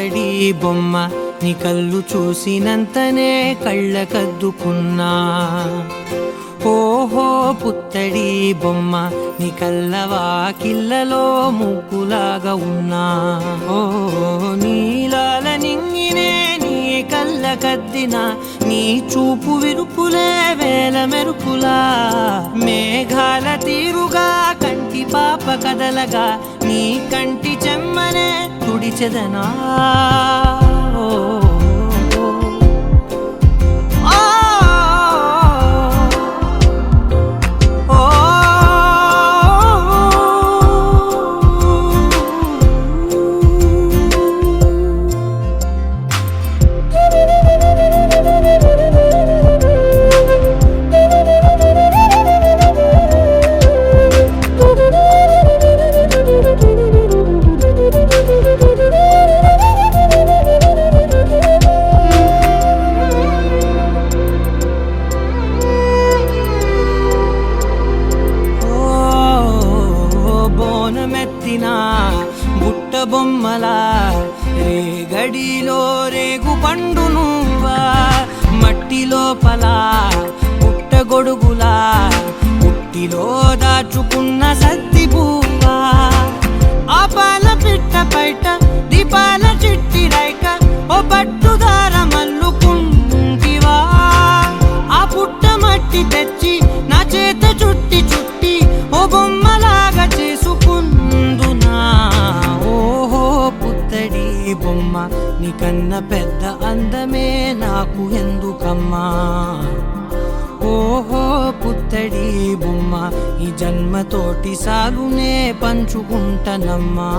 పుత్తడి బొమ్మ నీ కళ్ళు చూసినంతనే కళ్ళకద్దుకున్నా. ఓహో పుత్తడి బొమ్మ నీ కళ్ళవాకిళ్ళలో ముగ్గులాగా ఉన్నా. ఓ నీలాల నింగినే నీ కళ్ళకద్దిన నీ చూపు విరుపులే వేల మెరుపులా. మేఘాల తీరుగా కంటి పాప కదలగా నీ కంటి చెమ్మనే తుడిచెదనా. బుట్ట బొమ్మలా రేగడిలో రేగు పండు నువ్వా. మట్టి లోపల పుట్ట గొడుగులా పుట్టిలో దాచుకున్న సత్తి పువ్వా. ఆ పాల పిట్ట బయట దీపాల చిట్టి రైక ఓ పట్టుదార మల్లుకుంటివా. ఆ పుట్ట మట్టి తెచ్చి నా చేత చుట్టి చుట్టి ఓ బొమ్మలాగా చేసుకుందునా. ఓహో పుత్తడి బొమ్మ నీకన్న పెద్ద అందమే నాకు ఎందుకమ్మా. ఓహో పుత్తడి బొమ్మ ఈ జన్మతోటి సాలునే పంచుకుంటనమ్మా.